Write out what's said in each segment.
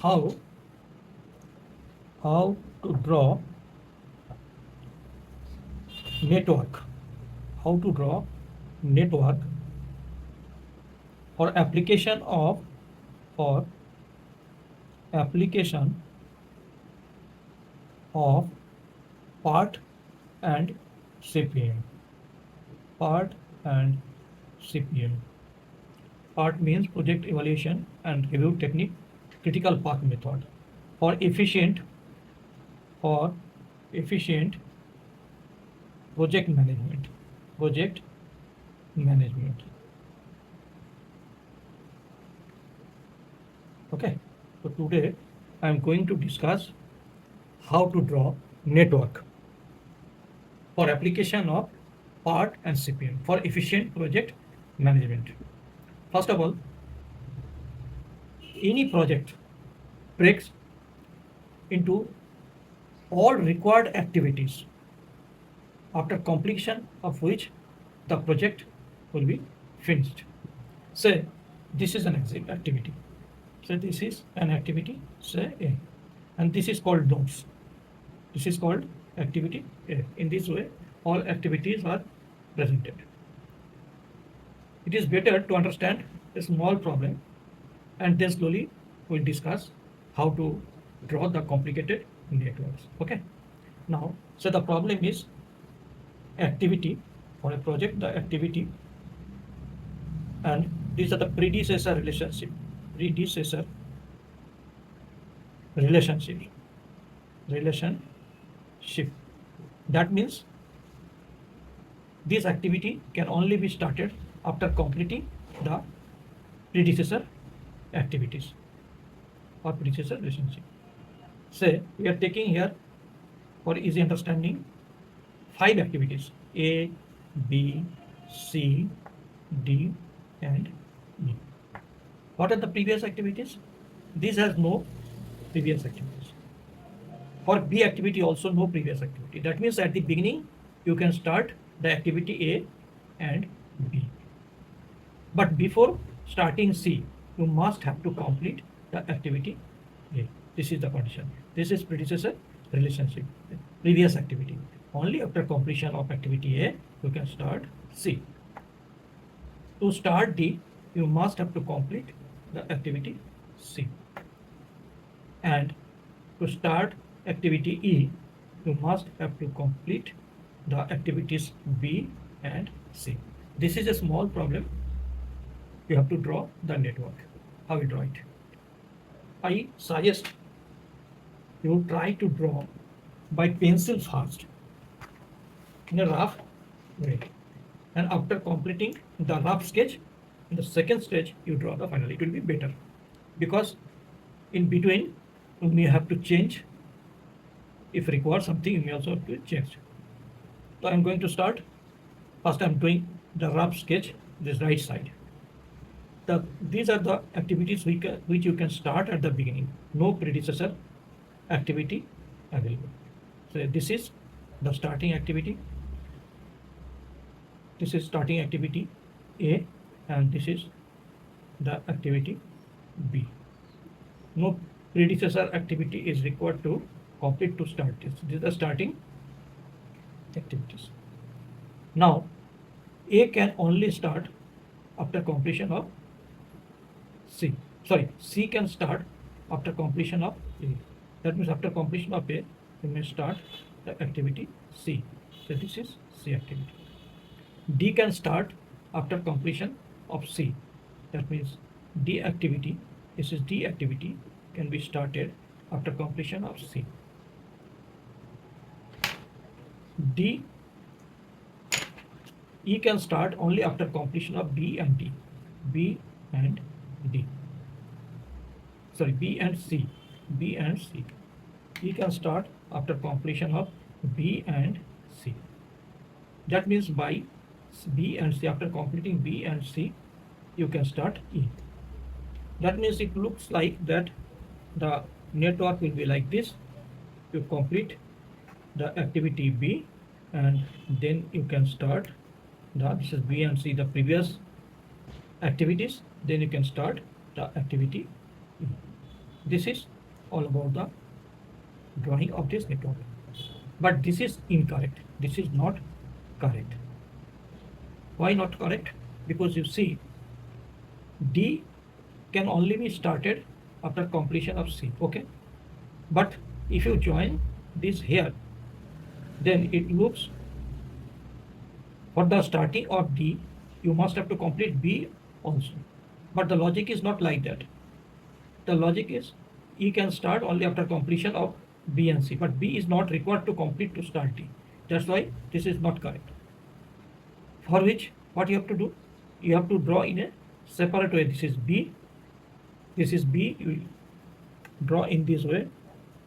how to draw network, how to draw network for application of for application of part and CPM. Part and CPM. Part means project evaluation and review technique, critical path method for efficient project management. Project management. Okay. So today I am going to discuss how to draw network for application of part and CPM for efficient project management. First of all, any project breaks into all required activities after completion of which the project will be finished. Say this is an activity. So this is an activity, say A, and this is called nodes. This is called activity A. In this way, all activities are presented. It is better to understand a small problem and then slowly we'll discuss how to draw the complicated networks. Okay. Now, so the problem is activity for a project, the activity, and these are the predecessor relationship. Relationship. That means this activity can only be started after completing the predecessor activities or predecessor relationship. Say we are taking here for easy understanding 5 activities: A, B, C, D, and E. What are the previous activities? These has no previous activities. For B activity also no previous activity. That means at the beginning you can start the activity A and B. But before starting C, you must have to complete the activity A. This is the condition. This is predecessor relationship, previous activity. Only after completion of activity A, you can start C. To start D, you must have to complete the activity C. And to start activity E, you must have to complete the activities B and C. This is a small problem. You have to draw the network. How you draw it? I suggest you try to draw by pencil first in a rough way. And after completing the rough sketch, in the second stage, you draw the final. It will be better. Because in between, you may have to change. If required something, you may also have to change. So I'm going to start. First, I'm doing the rough sketch, this right side. These are the activities which you can start at the beginning. No predecessor activity available. So this is the starting activity. This is starting activity A, and this is the activity B. No predecessor activity is required to complete to start this. These are the starting activities. Now, A can only start after completion of C. Sorry, C can start after completion of A. That means after completion of A, you may start the activity C. So this is C activity. D can start after completion of C. That means D activity, this is D activity, can be started after completion of C. D, E can start only after completion of B and D. B and D. Sorry, B and C. B and C. E can start after completion of B and C. That means by B and C, after completing B and C, you can start E. That means it looks like that the network will be like this. You complete the activity B and then you can start this is B and C, the previous activities, then you can start the activity E. This is all about the drawing of this network. But this is incorrect. This is not correct. Why not correct? Because you see, D can only be started after completion of C. Okay. But if you join this here, then it looks for the starting of D, you must have to complete B also. But the logic is not like that. The logic is E can start only after completion of B and C, but B is not required to complete to start D. That's why this is not correct. For which, what you have to do? You have to draw in a separate way. This is B. This is B. You draw in this way,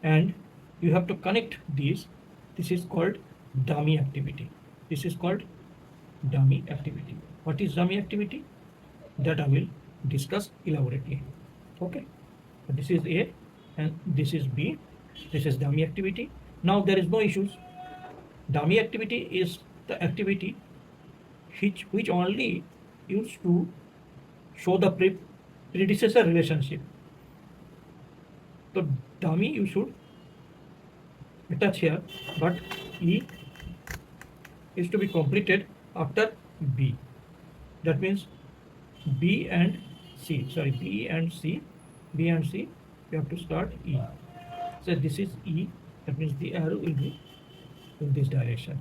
and you have to connect these. This is called dummy activity. This is called dummy activity. What is dummy activity? That I will discuss elaborately. Okay. This is A and this is B. This is dummy activity. Now there is no issues. Dummy activity is the activity which only used to show the predecessor relationship. So dummy you should attach here, but E is to be completed after B. That means B and C, you have to start E. So this is E, that means the arrow will be in this direction.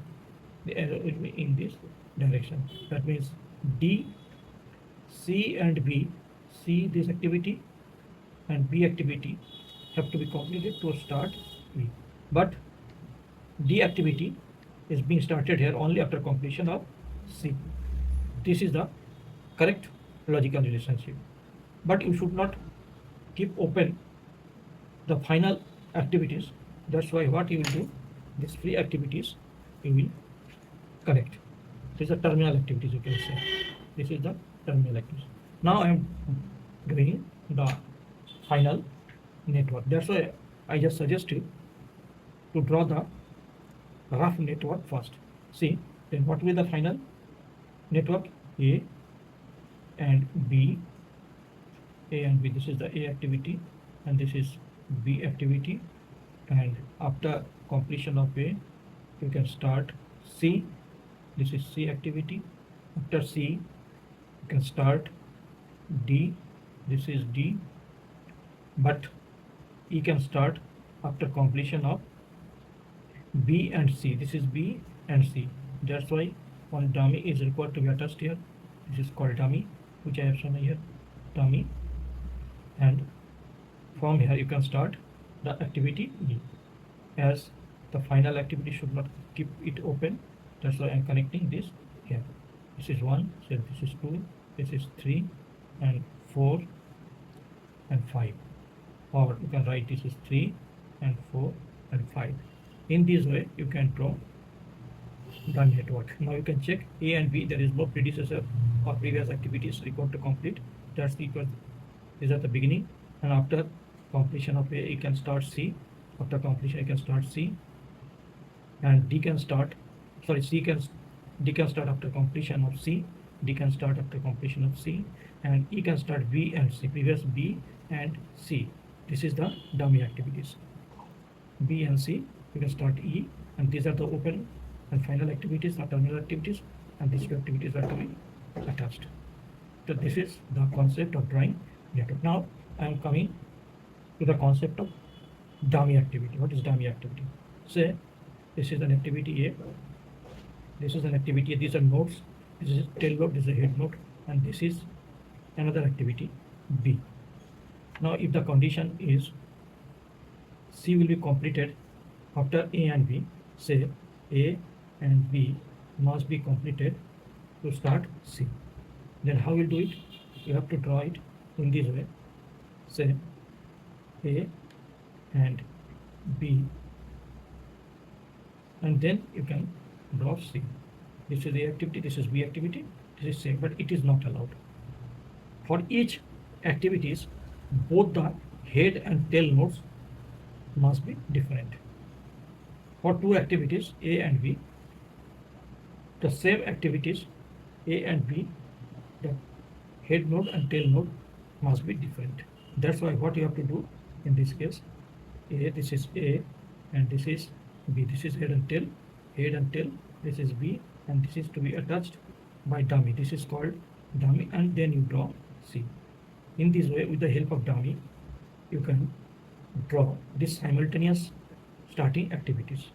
The arrow will be in this direction. That means D, C and B, C this activity and B activity have to be completed to start E. But D activity is being started here only after completion of C. This is the correct logical relationship. But you should not keep open the final activities. That's why what you will do, these free activities you will connect. This is the terminal activities, you can say. This is the terminal activities. Now I am doing the final network. That's why I just suggest you to draw the rough network first. See, then what will be the final network? A and B. A and B, this is the A activity and this is B activity, and after completion of A you can start C. This is C activity. After C you can start D. This is D, but E can start after completion of B and C. This is B and C. That's why one dummy is required to be attached here. This is called dummy, which I have shown here, dummy. And from here you can start the activity E. As the final activity should not keep it open, that's why I am connecting this here. This is 1, so this is 2, this is 3 and 4 and 5. Or you can write this is 3 and 4 and 5. In this way you can draw the network. Now you can check A and B, there is no predecessor or previous activities required to complete. That's because these are the beginning, and after completion of A you can start C. After completion you can start C, and D can start, D can start after completion of C, D can start after completion of C, and E can start B and C, previous B and C. This is the dummy activities. B and C, you can start E, and these are the open and final activities, the terminal activities, and these two activities are to be attached. So this is the concept of drawing network. Now I am coming to the concept of dummy activity. What is dummy activity? Say this is an activity A, this is an activity A, these are nodes, this is tail node, this is a head node, and this is another activity B. Now if the condition is C will be completed after A and B, say A and B must be completed to start C. Then how you do it? You have to draw it in this way. Say A and B, and then you can draw C. This is A activity, this is B activity, this is same, but it is not allowed. For each activities, both the head and tail nodes must be different. For two activities A and B, the same activities A and B, the head node and tail node must be different. That's why what you have to do, In this case, A, this is A, and this is B. This is head and tail, this is B, and this is to be attached by dummy. This is called dummy, and then you draw C. In this way, with the help of dummy, you can draw this simultaneous starting activities,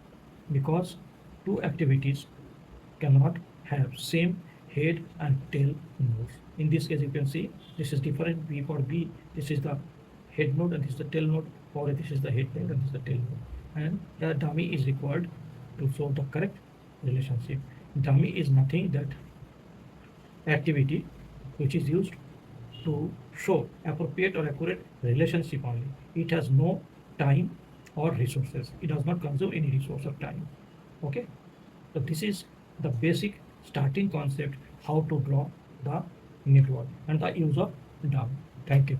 because two activities cannot have same head and tail nodes. In this case, you can see this is different. B for B, this is the head node and this is the tail node. For A, this is the head node and this is the tail node. And the dummy is required to show the correct relationship. Dummy is nothing that activity which is used to show appropriate or accurate relationship only. It has no time or resources. It does not consume any resource or time. Okay, so this is the basic starting concept how to draw the network and the use of dummy. Thank you.